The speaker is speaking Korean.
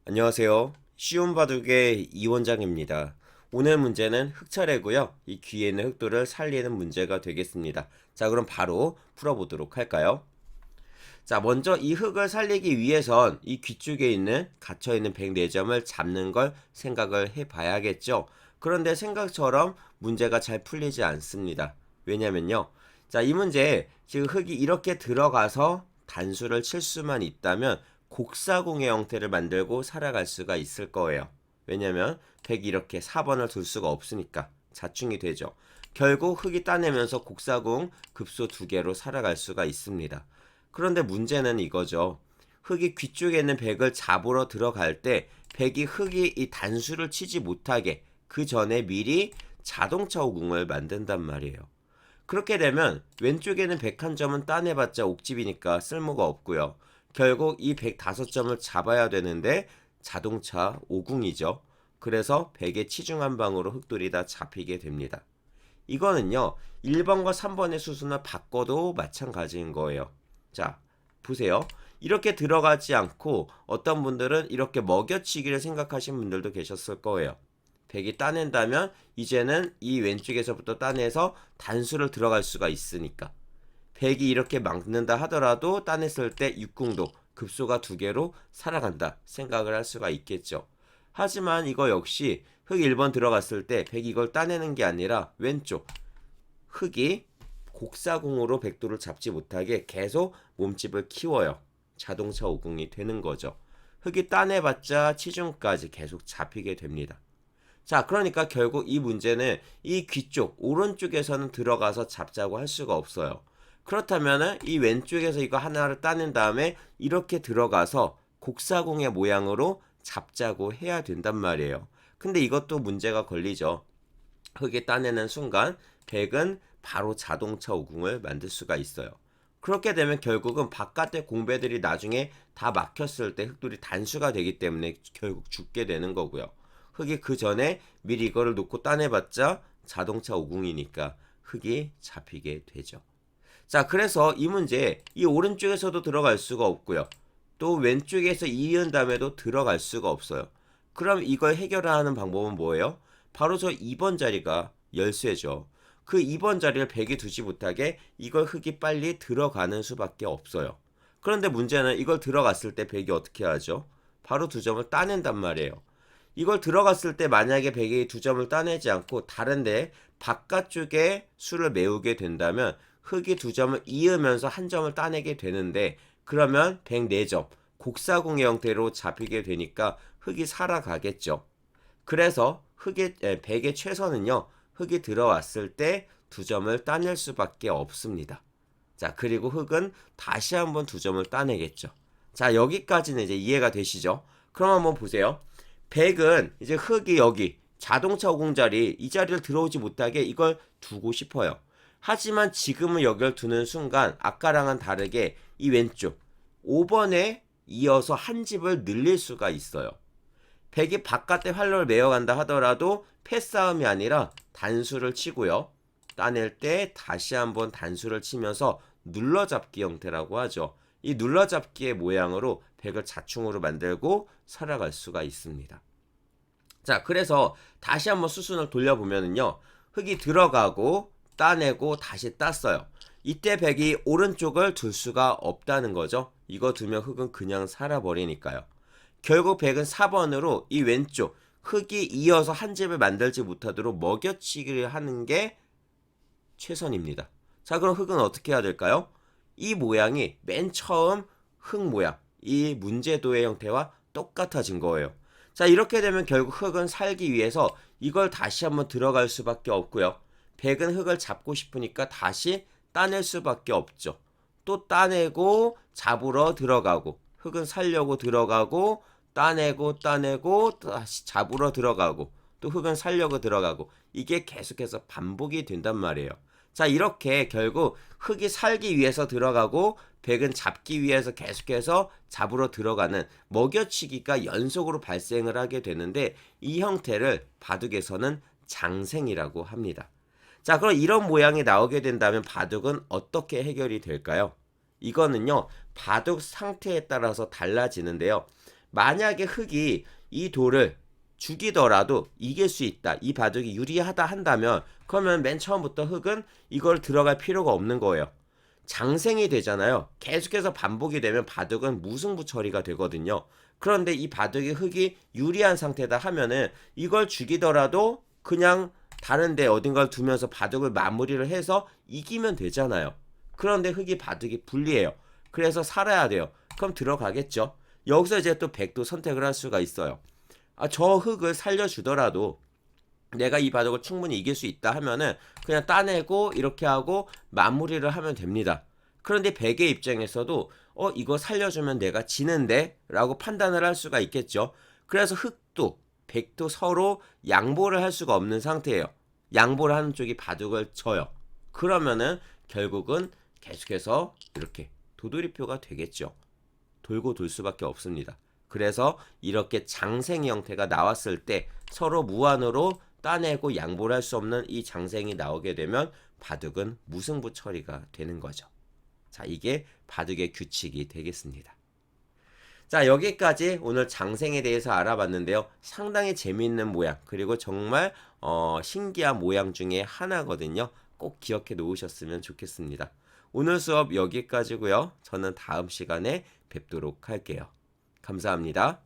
안녕하세요. 쉬운 바둑의 이원장입니다. 오늘 문제는 흙 차례고요. 이 귀에 있는 흙돌을 살리는 문제가 되겠습니다. 자, 그럼 바로 풀어보도록 할까요? 자, 먼저 이 흙을 살리기 위해선 이 귀 쪽에 있는 갇혀있는 104점을 잡는 걸 생각을 해봐야겠죠. 그런데 생각처럼 문제가 잘 풀리지 않습니다. 왜냐면요. 자, 이 문제 지금 흙이 이렇게 들어가서 단수를 칠 수만 있다면 곡사공의 형태를 만들고 살아갈 수가 있을 거예요. 왜냐면 100이 이렇게 4번을 둘 수가 없으니까 자충이 되죠. 결국 흙이 따내면서 곡사공 급소 2개로 살아갈 수가 있습니다. 그런데 문제는 이거죠. 흙이 귀 쪽에 있는 100을 잡으러 들어갈 때 100이 흙이 이 단수를 치지 못하게 그 전에 미리 자동차 오궁을 만든단 말이에요. 그렇게 되면 왼쪽에는 101점은 따내봤자 옥집이니까 쓸모가 없고요. 결국 이 105점을 잡아야 되는데 자동차 오궁이죠. 그래서 100의 치중한 방으로 흙돌이 다 잡히게 됩니다. 이거는요. 1번과 3번의 수순을 바꿔도 마찬가지인 거예요. 자, 보세요. 이렇게 들어가지 않고 어떤 분들은 이렇게 먹여치기를 생각하신 분들도 계셨을 거예요. 100이 따낸다면 이제는 이 왼쪽에서부터 따내서 단수를 들어갈 수가 있으니까 100이 이렇게 막는다 하더라도 따냈을 때 육궁도 급소가 2개로 살아간다 생각을 할 수가 있겠죠. 하지만 이거 역시 흙 1번 들어갔을 때 100이 이걸 따내는 게 아니라 왼쪽 흙이 곡사공으로 백도를 잡지 못하게 계속 몸집을 키워요. 자동차 오궁이 되는 거죠. 흙이 따내봤자 치중까지 계속 잡히게 됩니다. 자, 그러니까 결국 이 문제는 이 귀 쪽, 오른쪽에서는 들어가서 잡자고 할 수가 없어요. 그렇다면 이 왼쪽에서 이거 하나를 따낸 다음에 이렇게 들어가서 곡사공의 모양으로 잡자고 해야 된단 말이에요. 근데 이것도 문제가 걸리죠. 흙이 따내는 순간 100은 바로 자동차 오궁을 만들 수가 있어요. 그렇게 되면 결국은 바깥의 공배들이 나중에 다 막혔을 때 흙돌이 단수가 되기 때문에 결국 죽게 되는 거고요. 흙이 그 전에 미리 이거를 놓고 따내봤자 자동차 오궁이니까 흙이 잡히게 되죠. 자, 그래서 이 문제 이 오른쪽에서도 들어갈 수가 없고요. 또 왼쪽에서 이은 다음에도 들어갈 수가 없어요. 그럼 이걸 해결하는 방법은 뭐예요? 바로 저 2번 자리가 열쇠죠. 그 2번 자리를 100이 두지 못하게 이걸 흙이 빨리 들어가는 수밖에 없어요. 그런데 문제는 이걸 들어갔을 때 100이 어떻게 하죠? 바로 2점을 따낸단 말이에요. 이걸 들어갔을 때 만약에 100이 2점을 따내지 않고 다른데 바깥쪽에 수를 메우게 된다면 흙이 2점을 이으면서 1점을 따내게 되는데 그러면 104점 곡사공의 형태로 잡히게 되니까 흙이 살아가겠죠. 그래서 100의 최선은요. 흙이 들어왔을 때 2점을 따낼 수밖에 없습니다. 자, 그리고 흙은 다시 한번 2점을 따내겠죠. 자, 여기까지는 이제 이해가 되시죠? 그럼 한번 보세요. 100은 이제 흙이 여기 자동차 오공 자리 이 자리를 들어오지 못하게 이걸 두고 싶어요. 하지만 지금은 여기를 두는 순간 아까랑은 다르게 이 왼쪽 5번에 이어서 한 집을 늘릴 수가 있어요. 100이 바깥에 활로를 메어간다 하더라도 패싸움이 아니라 단수를 치고요. 따낼 때 다시 한번 단수를 치면서 눌러잡기 형태라고 하죠. 이 눌러잡기의 모양으로 100을 자충으로 만들고 살아갈 수가 있습니다. 자, 그래서 다시 한번 수순을 돌려보면요. 흙이 들어가고 따내고 다시 땄어요. 이때 100이 오른쪽을 둘 수가 없다는 거죠. 이거 두면 흙은 그냥 살아버리니까요. 결국 100은 4번으로 이 왼쪽 흙이 이어서 한 집을 만들지 못하도록 먹여치기를 하는 게 최선입니다. 자, 그럼 흙은 어떻게 해야 될까요? 이 모양이 맨 처음 흙 모양, 이 문제도의 형태와 똑같아진 거예요. 자, 이렇게 되면 결국 흙은 살기 위해서 이걸 다시 한번 들어갈 수밖에 없고요. 100은 흙을 잡고 싶으니까 다시 따낼 수밖에 없죠. 또 따내고 잡으러 들어가고 흙은 살려고 들어가고 따내고 다시 잡으러 들어가고 또 흙은 살려고 들어가고 이게 계속해서 반복이 된단 말이에요. 자, 이렇게 결국 흙이 살기 위해서 들어가고 100은 잡기 위해서 계속해서 잡으러 들어가는 먹여치기가 연속으로 발생을 하게 되는데 이 형태를 바둑에서는 장생이라고 합니다. 자, 그럼 이런 모양이 나오게 된다면 바둑은 어떻게 해결이 될까요? 이거는요, 바둑 상태에 따라서 달라지는데요. 만약에 흙이 이 돌을 죽이더라도 이길 수 있다. 이 바둑이 유리하다 한다면 그러면 맨 처음부터 흙은 이걸 들어갈 필요가 없는 거예요. 장생이 되잖아요. 계속해서 반복이 되면 바둑은 무승부 처리가 되거든요. 그런데 이 바둑이 흙이 유리한 상태다 하면은 이걸 죽이더라도 그냥 다른데 어딘가를 두면서 바둑을 마무리를 해서 이기면 되잖아요. 그런데 흙이 바둑이 불리해요. 그래서 살아야 돼요. 그럼 들어가겠죠. 여기서 이제 또 백도 선택을 할 수가 있어요. 저 흙을 살려주더라도 내가 이 바둑을 충분히 이길 수 있다 하면은 그냥 따내고 이렇게 하고 마무리를 하면 됩니다. 그런데 백의 입장에서도 이거 살려주면 내가 지는데 라고 판단을 할 수가 있겠죠. 그래서 흙도 백도 서로 양보를 할 수가 없는 상태예요. 양보를 하는 쪽이 바둑을 져요. 그러면은 결국은 계속해서 이렇게 도돌이표가 되겠죠. 돌고 돌 수밖에 없습니다. 그래서 이렇게 장생 형태가 나왔을 때 서로 무한으로 따내고 양보를 할 수 없는 이 장생이 나오게 되면 바둑은 무승부 처리가 되는 거죠. 자, 이게 바둑의 규칙이 되겠습니다. 자, 여기까지 오늘 장생에 대해서 알아봤는데요. 상당히 재미있는 모양, 그리고 정말 신기한 모양 중에 하나거든요. 꼭 기억해 놓으셨으면 좋겠습니다. 오늘 수업 여기까지고요. 저는 다음 시간에 뵙도록 할게요. 감사합니다.